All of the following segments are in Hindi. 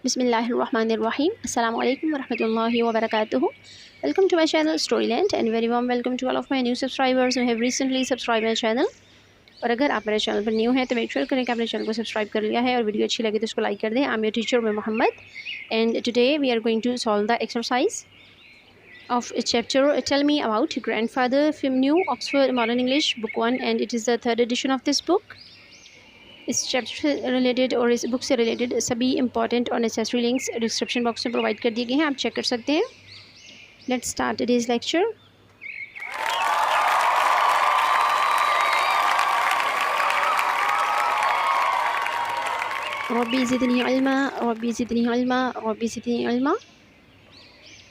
Bismillahirrahmanirrahim. Assalamu alaikum wa rahmatullahi wa barakatuhu. Welcome to my channel Storyland and very warm welcome to all of my new subscribers who have recently subscribed my channel. और अगर आप मेरे चैनल पर न्यू हैं तो मेक श्योर करें कि आपने चैनल को सब्सक्राइब कर लिया है और वीडियो अच्छी लगे तो उसको लाइक कर दें. I am your teacher Mohammed and today we are going to solve the exercise of a chapter Tell Me About Your Grandfather from New Oxford Modern English Book 1 and it is the third edition of this book. इस चैप्टर से रिलेटेड और इस बुक से रिलेटेड सभी इंपॉर्टेंट और नेसेसरी लिंक्स डिस्क्रिप्शन बॉक्स में प्रोवाइड कर दिए गए हैं, आप चेक कर सकते हैं. Let's start today's lecture. Rabi ज़िदनी इल्मा rabi ज़िदनी इल्मा rabi ज़िदनी इल्मा.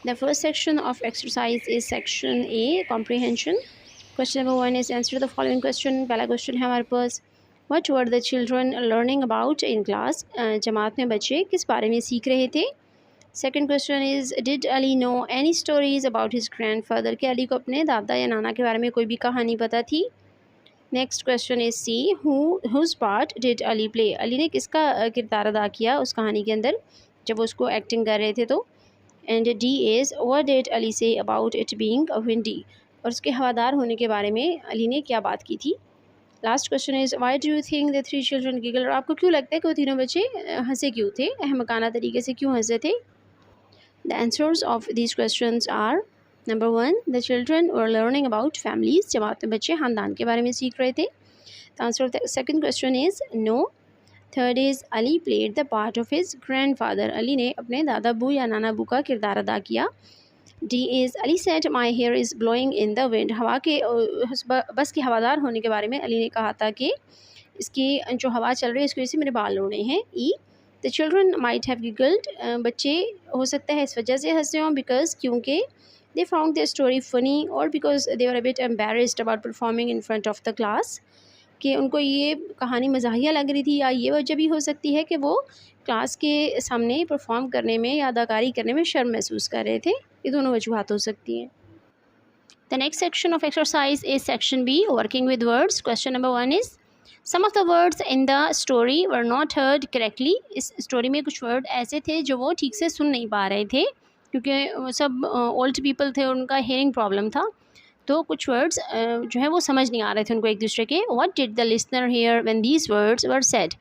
The first section of exercise is section A, comprehension. Question number 1 is answer the following question. पहला क्वेश्चन है हमारे पास, What were the children learning about in class? जमात में बच्चे किस बारे में सीख रहे थे. Second question is Did Ali know any stories about his grandfather? क्या अली को अपने दादा या नाना के बारे में कोई भी कहानी पता थी. Next question is C, whose part did Ali play? Ali ने किसका किरदार अदा किया उस कहानी के अंदर जब वो उसको एक्टिंग कर रहे थे तो. And D is What did Ali say about it being windy? और उसके हवादार होने के बारे में अली ने क्या बात की थी. Last question is why do you think the three children giggle? और आपको क्यों लगता है कि वो तीनों बच्चे हंसे क्यों थे, अहमकाना तरीके से क्यों हंसे थे. The answers of these questions are number 1 the children were learning about families. जमात में बच्चे ख़ानदान के बारे में सीख रहे थे. The answer of the second question is no. Third is Ali played the part of his grandfather. Ali ने अपने दादा अबू या नाना अबू का किरदार अदा किया. D is Ali said my here is blowing in the wind. हवा के बस के हवादार होने के बारे में अली ने कहा था कि इसकी जो हवा चल रही है इसकी वजह से मेरे बाल उड़ रहे हैं. E the children might have giggled. बच्चे हो सकता है इस वजह से हंसे हों बिकॉज क्योंकि they found the story funny और because they were a bit embarrassed about performing in front of the class. कि उनको ये कहानी मज़ाहिया लग रही थी या ये वजह भी हो सकती है कि वो क्लास के सामने परफॉर्म करने में या अदाकारी करने में शर्म महसूस कर रहे थे. ये दोनों वजूहत हो सकती हैं. The next section of exercise is section B, working with words. Question number 1 is some of the words in the story were not heard correctly. इस स्टोरी में कुछ वर्ड ऐसे थे जो वो ठीक से सुन नहीं पा रहे थे क्योंकि वो सब ओल्ड पीपल थे और उनका हेयरिंग प्रॉब्लम था. तो कुछ वर्ड्स जो है वो समझ नहीं आ रहे थे उनको एक दूसरे के. What did the listener hear when these words were said.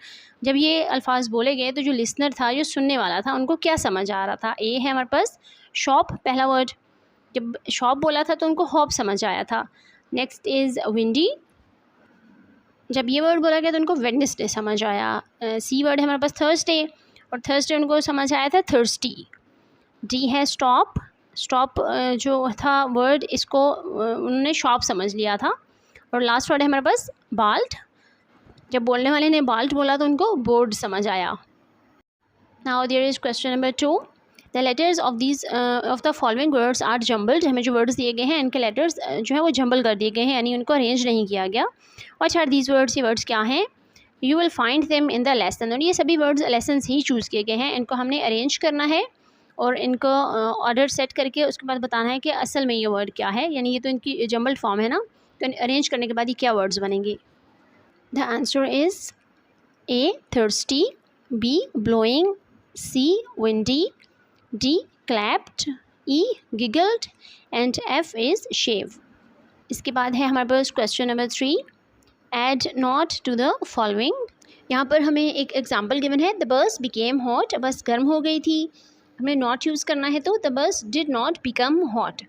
जब ये अल्फाज बोले गए तो जो लिसनर था, जो सुनने वाला था, उनको क्या समझ आ रहा था. ए है हमारे पास शॉप, पहला वर्ड. जब शॉप बोला था तो उनको हॉप समझ आया था. Next is windy. जब ये वर्ड बोला गया तो उनको वेडनेसडे समझ आया. सी वर्ड है हमारे पास थर्सडे और थर्सडे उनको समझ आया था थर्स्टी. डी है स्टॉप. स्टॉप जो था वर्ड इसको उन्होंने शॉप समझ लिया था. और लास्ट वर्ड है हमारे पास बाल्ट. जब बोलने वाले ने बाल्ट बोला तो उनको बोर्ड समझ आया. Now there is question number 2. The letters of these of the following words are jumbled. हमें जो वर्ड्स दिए गए हैं इनके लेटर्स जो है वो जम्बल कर दिए गए हैं, यानी उनको अरेंज नहीं किया गया. What are these words? ये वर्ड्स क्या हैं? You will find them in the lesson. और ये सभी वर्ड्स लेसन ही चूज़ किए गए हैं. इनको हमने अरेंज करना है और इनको ऑर्डर सेट करके उसके बाद बताना है कि असल में ये वर्ड क्या है. यानी ये तो इनकी जम्बल्ड फॉर्म है ना, तो अरेंज करने के बाद ये क्या वर्ड्स बनेंगे. The answer is A thirsty, B blowing, C windy, D clapped, E giggled and F is shave. इसके बाद है हमारे पास question number 3. Add not to the following. यहाँ पर हमें एक एग्जाम्पल गिवन है. The bus became hot. Bus गर्म हो गई थी. हमने नॉट यूज़ करना है तो the bus did not become hot.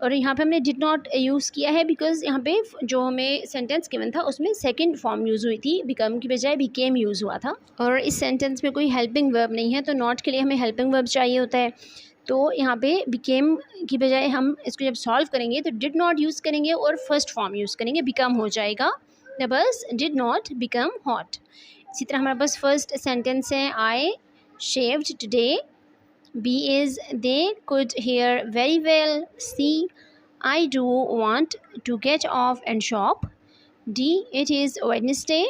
और यहाँ पे हमने डिड नॉट यूज़ किया है बिकॉज यहाँ पे जो हमें सेंटेंस गिवन था उसमें सेकंड फॉर्म यूज़ हुई थी, बिकम की बजाय बिकेम यूज़ हुआ था. और इस सेंटेंस में कोई हेल्पिंग वर्ब नहीं है तो नॉट के लिए हमें हेल्पिंग वर्ब चाहिए होता है. तो यहाँ पे बिकेम की बजाय हम इसको जब सॉल्व करेंगे तो डिड नॉट यूज़ करेंगे और फर्स्ट फॉर्म यूज़ करेंगे, बिकम हो जाएगा. The bus did not become hot. इसी तरह हमारे पास फर्स्ट सेंटेंस है I shaved today. B is they could hear very well. C, I do want to get off and shop. D, it is Wednesday.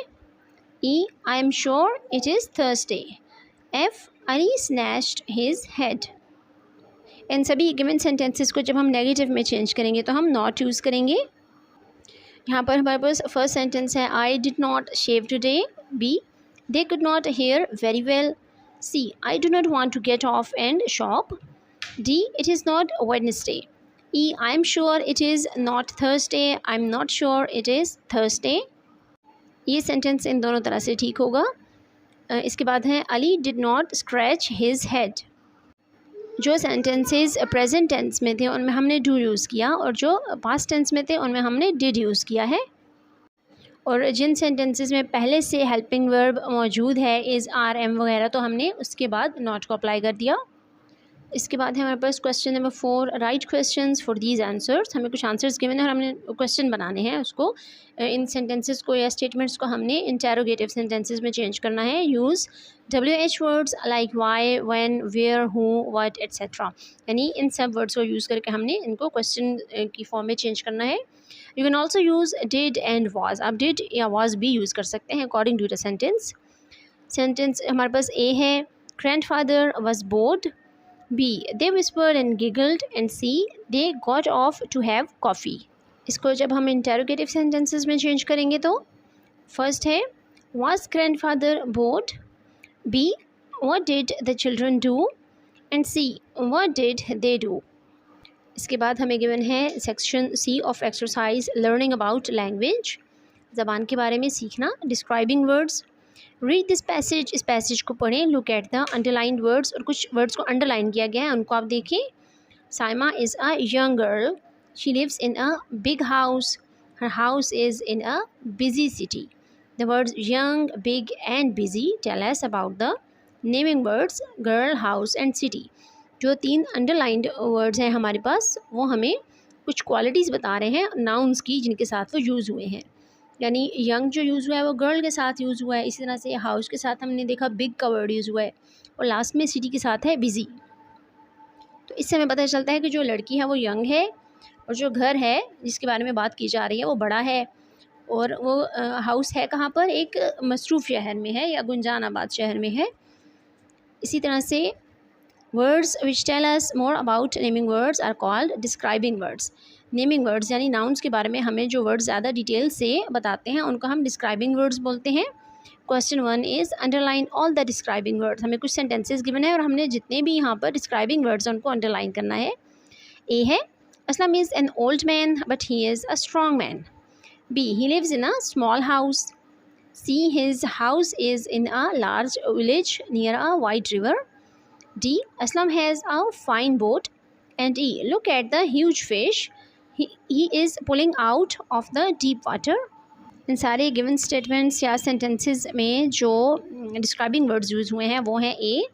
E, I am sure it is Thursday. F, Ali snatched his head. इन सभी गिवन सेंटेंसेस को जब हम नेगेटिव में चेंज करेंगे तो हम नॉट यूज़ करेंगे. यहाँ पर हमारे पास फर्स्ट सेंटेंस है I did not shave today. B, they could not hear very well. C. I do not want to get off and shop. D. It is not Wednesday. E. I am sure it is not Thursday. I am not sure it is Thursday. ये सेंटेंस इन दोनों तरह से ठीक होगा। इसके बाद है Ali did not scratch his head. जो सेंटेंसेस प्रेजेंट टेंस में थे उनमें हमने डू यूज़ किया और जो पास्ट टेंस में थे उनमें हमने डिड यूज़ किया है। और जिन सेंटेंसेस में पहले से हेल्पिंग वर्ब मौजूद है इज़ आर एम वगैरह तो हमने उसके बाद नॉट को अप्लाई कर दिया। इसके बाद है हमारे पास question number 4, write questions for these answers. हमें कुछ आंसर्स गिवन है और हमने क्वेश्चन बनाने हैं उसको। इन सेंटेंसेस को या स्टेटमेंट्स को हमने इंटेरोगेटिव सेंटेंसेस में चेंज करना है। Use WH words like why, when, where, who, what etcetera, यानी इन सब वर्ड्स को यूज़ करके हमने इनको क्वेश्चन की फॉर्म में चेंज करना है। You can also use did and was. आप डिड या वाज भी यूज़ कर सकते हैं according to the sentence. Sentence हमारे पास ए है, grandfather was bored. B. They whispered and giggled. And C. They got off to have coffee. इसको जब हम interrogative sentences में change करेंगे तो first है Was grandfather bored? B. What did the children do? And C. What did they do? इसके बाद हमें given है section C of exercise learning about language. ज़बान के बारे में सीखना, describing words. Read this passage, इस पैसेज को पढ़ें। Look at the underlined words, और कुछ वर्ड्स को अंडरलाइन किया गया है उनको आप देखें। Saima is a young girl, she lives in a big house, her house is in a busy city. The words young, big and busy tell us about the naming words girl, house and city. जो 3 अंडरलाइंड वर्ड्स हैं हमारे पास वो हमें कुछ क्वालिटीज़ बता रहे हैं नाउन्स की जिनके साथ वो यूज़ हुए हैं। यानी यंग जो यूज़ हुआ है वो गर्ल के साथ यूज़ हुआ है, इसी तरह से हाउस के साथ हमने देखा बिग का वर्ड यूज़ हुआ है, और लास्ट में सिटी के साथ है बिज़ी। तो इससे हमें पता चलता है कि जो लड़की है वो यंग है और जो घर है जिसके बारे में बात की जा रही है वो बड़ा है, और वो हाउस है कहाँ पर, एक मसरूफ़ शहर में है या गुंजानाबाद शहर में है। इसी तरह से words which tell us more about naming words are called describing words. Naming words यानी नाउन्स के बारे में हमें जो वर्ड्स ज़्यादा डिटेल से बताते हैं उनको हम डिस्क्राइबिंग वर्ड्स बोलते हैं। Question 1 is underline all the describing words. हमें कुछ सेंटेंसेस गिवन है और हमने जितने भी यहाँ पर डिस्क्राइबिंग वर्ड्स हैं उनको अंडरलाइन करना है। ए है, Aslam is an old man but he is a strong man. B, he lives in a small house. C, his house is in a large village near a wide river. D, Aslam has a fine boat. And E, look at the huge fish he is pulling out of the deep water. इन सारे गिवन स्टेटमेंट्स या सेंटेंसेस में जो डिस्क्राइबिंग वर्ड्स यूज़ हुए हैं वो हैं A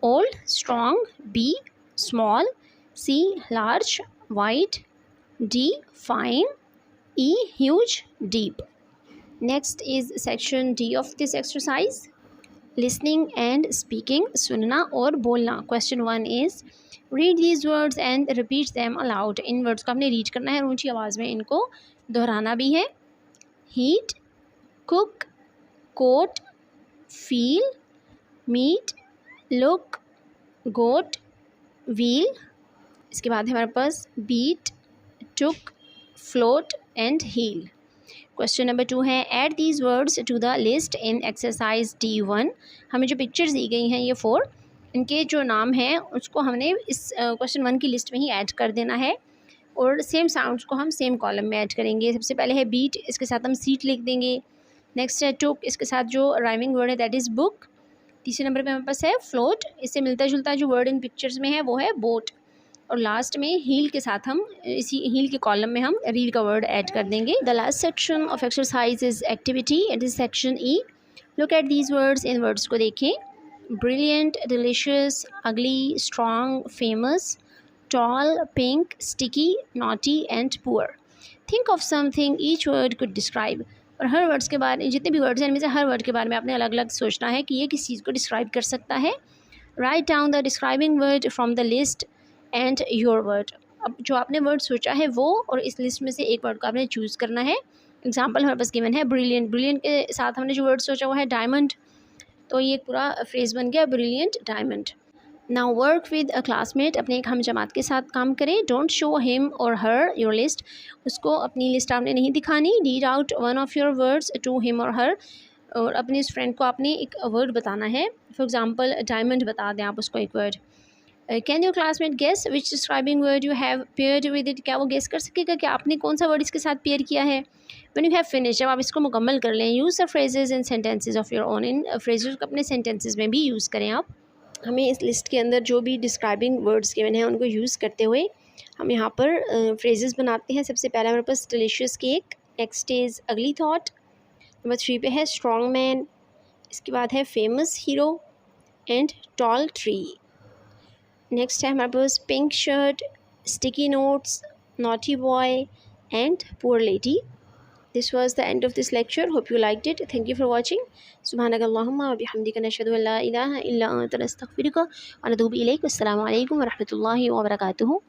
old, strong, B small, C large, wide, D fine, E huge, deep. Next is section D of this exercise, listening and speaking, सुनना और बोलना। Question 1 is read these words and repeat them aloud. इन वर्ड्स को आपने रीड करना है और ऊंची आवाज़ में इनको दोहराना भी है। Heat, cook, coat, feel, meat, look, goat, wheel. इसके बाद है हमारे पास beat, took, float and heel. Question number 2 है add these words to the list in exercise D1। हमें जो पिक्चर्स दी गई हैं ये 4, इनके जो नाम हैं उसको हमने इस क्वेश्चन 1 की लिस्ट में ही ऐड कर देना है और सेम साउंड्स को हम सेम कॉलम में ऐड करेंगे। सबसे पहले है बीट, इसके साथ हम सीट लिख देंगे। नेक्स्ट है टुक, इसके साथ जो राइमिंग वर्ड है दैट इज़ बुक। तीसरे नंबर पे हमारे पास है फ्लोट, इससे मिलता जुलता जो वर्ड इन पिक्चर्स में है वो है बोट। और लास्ट में हील के साथ हम इसी हील के कॉलम में हम रील का वर्ड ऐड कर देंगे। The last section of exercise is activity, it is section E. Look at these words, इन वर्ड्स को देखें। Brilliant, delicious, ugly, strong, famous, tall, pink, sticky, naughty and poor. Think of something each word could describe. और हर वर्ड्स के बारे में, जितने भी वर्ड्स हैं इनमें से हर वर्ड के बारे में आपने अलग अलग सोचना है कि ये किस चीज़ को डिस्क्राइब कर सकता है। Write down the describing word from the list and your word. अब जो आपने वर्ड सोचा है वो और इस लिस्ट में से एक वर्ड को आपने चूज़ करना है। एग्जाम्पल हमारे पास गिवन है ब्रिलियंट, ब्रिलियंट के साथ हमने जो वर्ड सोचा वो है डायमंड, तो ये पूरा फ्रेज़ बन गया brilliant diamond. Now work with a classmate, अपने एक हम जमात के साथ काम करें। Don't show him or her your list, उसको अपनी लिस्ट आपने नहीं दिखानी। Read out one of your words to him or her, और अपने उस फ्रेंड को आपने एक वर्ड बताना है। फॉर एग्ज़ाम्पल डायमंड बता दें आप उसको एक word. Can your classmate guess which describing word you have paired with it. क्या वो गेस कर सकेगा कि आपने कौन सा वर्ड इसके साथ पेयर किया है। व्हेन यू हैव फिनिश, जब आप इसको मुकम्मल कर लें, use the phrases in sentences of your own. In phrases को अपने सेंटेंसेस में भी यूज़ करें आप। हमें इस लिस्ट के अंदर जो भी डिस्क्राइबिंग वर्ड्स गिवन हैं उनको यूज़ करते हुए हम यहाँ पर फ्रेजेस बनाते हैं। सबसे पहला हमारे पास delicious cake, next is ugly thought, number 3 पे है स्ट्रॉन्ग मैन, इसके बाद है famous hero and tall tree. Next है हमारे पास pink shirt, sticky notes, naughty boy and poor lady. This was the end of this lecture. Hope you liked it. Thank you for watching. Subhanakallahumma wa bihamdika nashhadu an la ilaha illa anta nastaghfiruka wa natubu ilayk. Wassalamu alaikum wa rahmatullahi wa barakatuh.